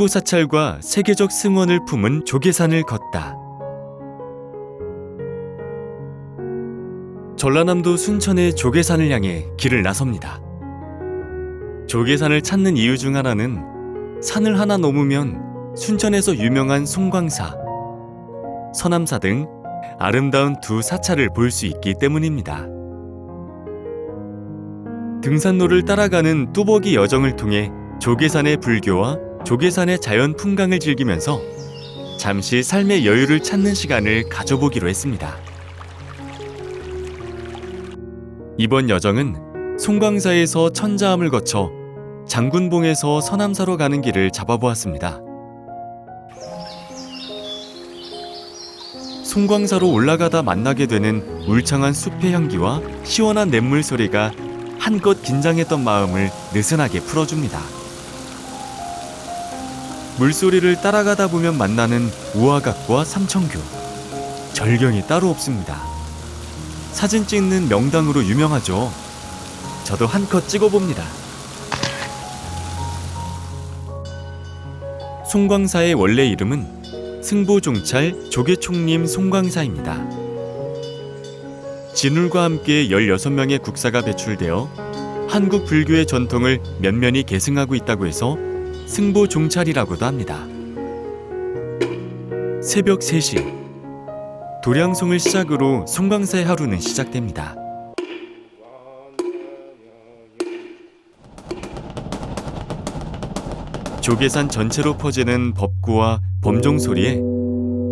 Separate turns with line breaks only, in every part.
승부사찰과 세계적 승원을 품은 조계산을 걷다. 전라남도 순천의 조계산을 향해 길을 나섭니다. 조계산을 찾는 이유 중 하나는 산을 하나 넘으면 순천에서 유명한 송광사, 서남사 등 아름다운 두 사찰을 볼 수 있기 때문입니다. 등산로를 따라가는 뚜벅이 여정을 통해 조계산의 불교와 조계산의 자연 풍광을 즐기면서 잠시 삶의 여유를 찾는 시간을 가져보기로 했습니다. 이번 여정은 송광사에서 천자암을 거쳐 장군봉에서 서남사로 가는 길을 잡아보았습니다. 송광사로 올라가다 만나게 되는 울창한 숲의 향기와 시원한 냇물 소리가 한껏 긴장했던 마음을 느슨하게 풀어줍니다. 물소리를 따라가다 보면 만나는 우화각과 삼청교, 절경이 따로 없습니다. 사진 찍는 명당으로 유명하죠. 저도 한컷 찍어봅니다. 송광사의 원래 이름은 승보종찰 조계총림 송광사입니다. 진울과 함께 16명의 국사가 배출되어 한국 불교의 전통을 면면히 계승하고 있다고 해서 승보종찰이라고도 합니다. 새벽 3시, 도량송을 시작으로 송광사의 하루는 시작됩니다. 조계산 전체로 퍼지는 법구와 범종 소리에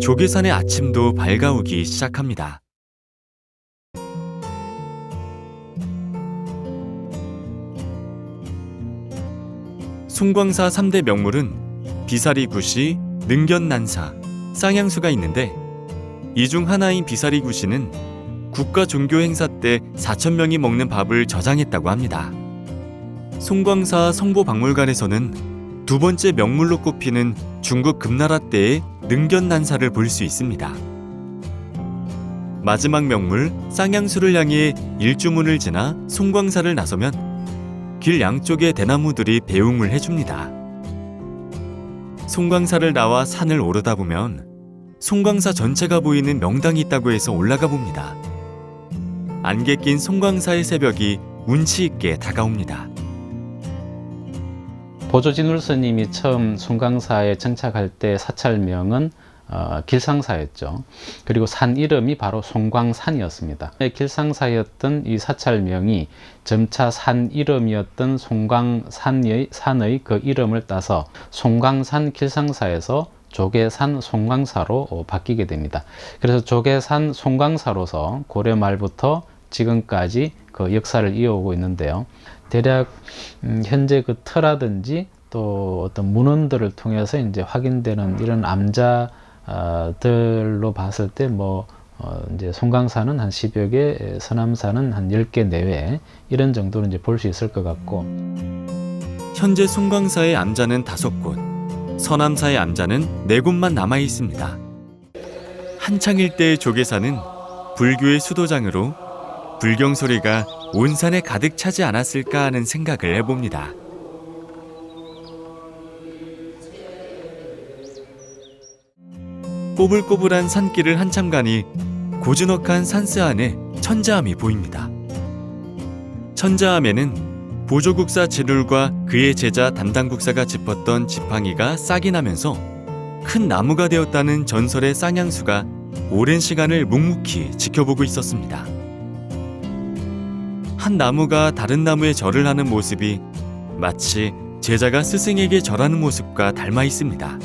조계산의 아침도 밝아오기 시작합니다. 송광사 3대 명물은 비사리구시, 능견난사, 쌍향수가 있는데 이 중 하나인 비사리구시는 국가 종교 행사 때 4,000명이 먹는 밥을 저장했다고 합니다. 송광사 성보박물관에서는 두 번째 명물로 꼽히는 중국 금나라 때의 능견난사를 볼 수 있습니다. 마지막 명물 쌍향수를 향해 일주문을 지나 송광사를 나서면 길 양쪽에 대나무들이 배웅을 해줍니다. 송광사를 나와 산을 오르다 보면 송광사 전체가 보이는 명당이 있다고 해서 올라가 봅니다. 안개 낀 송광사의 새벽이 운치 있게 다가옵니다.
보조진울 스님이 처음 송광사에 정착할 때 사찰명은 길상사였죠. 그리고 산 이름이 바로 송광산이었습니다. 길상사였던 이 사찰명이 점차 산 이름이었던 송광산의 그 이름을 따서 송광산 길상사에서 조계산 송광사로 바뀌게 됩니다. 그래서 조계산 송광사로서 고려 말부터 지금까지 그 역사를 이어오고 있는데요. 대략 현재 그 터라든지 또 어떤 문헌들을 통해서 이제 확인되는 이런 암자들로 봤을 때 이제 송광사는 한 10여 개, 서남사는 한 10개 내외 이런 정도로 이제 볼 수 있을 것 같고,
현재 송광사의 암자는 5곳, 서남사의 암자는 4곳만 남아 있습니다. 한창일 때의 조계산은 불교의 수도장으로 불경 소리가 온 산에 가득 차지 않았을까 하는 생각을 해봅니다. 꼬불꼬불한 산길을 한참 가니 고즈넉한 산스 안에 천자암이 보입니다. 천자암에는 보조국사 진울과 그의 제자 담당국사가 짚었던 지팡이가 싹이 나면서 큰 나무가 되었다는 전설의 쌍향수가 오랜 시간을 묵묵히 지켜보고 있었습니다. 한 나무가 다른 나무에 절을 하는 모습이 마치 제자가 스승에게 절하는 모습과 닮아 있습니다.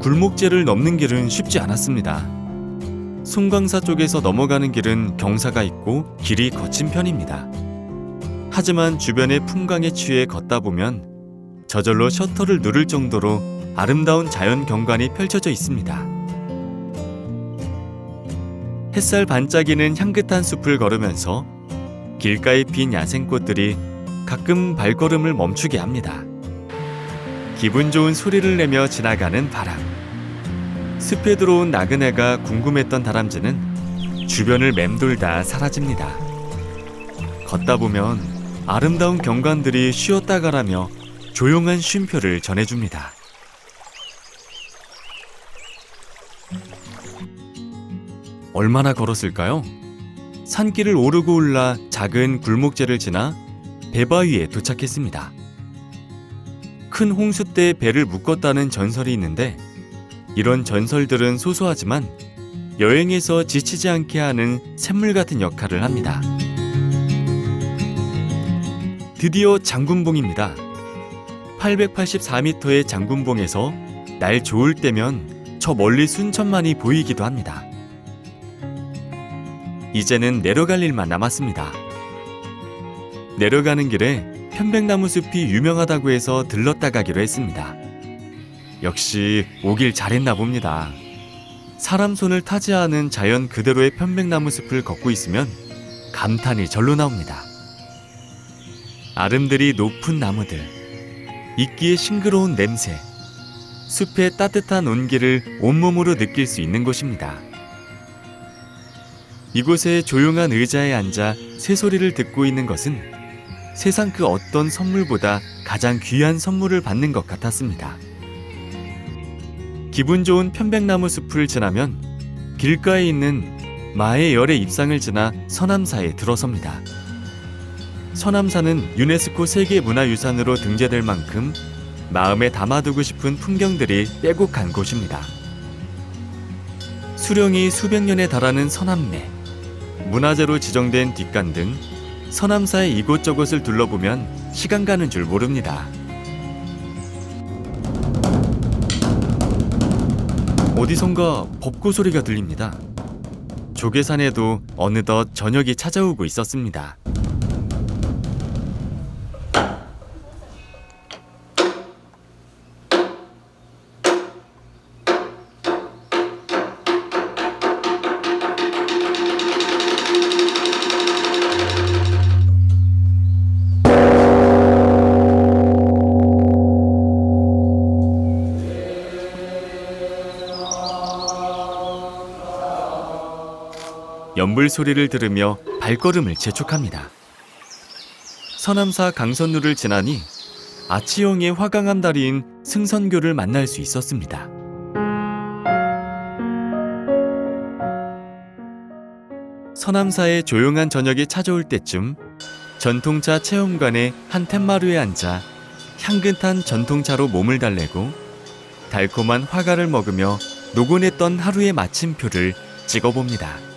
굴목재를 넘는 길은 쉽지 않았습니다. 송광사 쪽에서 넘어가는 길은 경사가 있고 길이 거친 편입니다. 하지만 주변의 풍광에 취해 걷다 보면 저절로 셔터를 누를 정도로 아름다운 자연 경관이 펼쳐져 있습니다. 햇살 반짝이는 향긋한 숲을 걸으면서 길가에 핀 야생꽃들이 가끔 발걸음을 멈추게 합니다. 기분 좋은 소리를 내며 지나가는 바람. 숲에 들어온 나그네가 궁금했던 다람쥐는 주변을 맴돌다 사라집니다. 걷다 보면 아름다운 경관들이 쉬었다 가라며 조용한 쉼표를 전해줍니다. 얼마나 걸었을까요? 산길을 오르고 올라 작은 굴목재를 지나 배바위에 도착했습니다. 큰 홍수 때 배를 묶었다는 전설이 있는데 이런 전설들은 소소하지만 여행에서 지치지 않게 하는 샘물 같은 역할을 합니다. 드디어 장군봉입니다. 884m의 장군봉에서 날 좋을 때면 저 멀리 순천만이 보이기도 합니다. 이제는 내려갈 일만 남았습니다. 내려가는 길에 편백나무 숲이 유명하다고 해서 들렀다 가기로 했습니다. 역시 오길 잘했나 봅니다. 사람 손을 타지 않은 자연 그대로의 편백나무 숲을 걷고 있으면 감탄이 절로 나옵니다. 아름드리 높은 나무들, 이끼의 싱그러운 냄새, 숲의 따뜻한 온기를 온몸으로 느낄 수 있는 곳입니다. 이곳에 조용한 의자에 앉아 새소리를 듣고 있는 것은 세상 그 어떤 선물보다 가장 귀한 선물을 받는 것 같았습니다. 기분 좋은 편백나무 숲을 지나면 길가에 있는 마의 열의 입상을 지나 서남사에 들어섭니다. 서남사는 유네스코 세계문화유산으로 등재될 만큼 마음에 담아두고 싶은 풍경들이 빼곡한 곳입니다. 수령이 수백 년에 달하는 서남매, 문화재로 지정된 뒷간 등 서남사의 이곳저곳을 둘러보면 시간 가는 줄 모릅니다. 어디선가 법고 소리가 들립니다. 조계산에도 어느덧 저녁이 찾아오고 있었습니다. 연불 소리를 들으며 발걸음을 재촉합니다. 서남사 강선루를 지나니 아치형의 화강암 다리인 승선교를 만날 수 있었습니다. 서남사의 조용한 저녁이 찾아올 때쯤 전통차 체험관의 한 툇마루에 앉아 향긋한 전통차로 몸을 달래고 달콤한 화가를 먹으며 노곤했던 하루의 마침표를 찍어봅니다.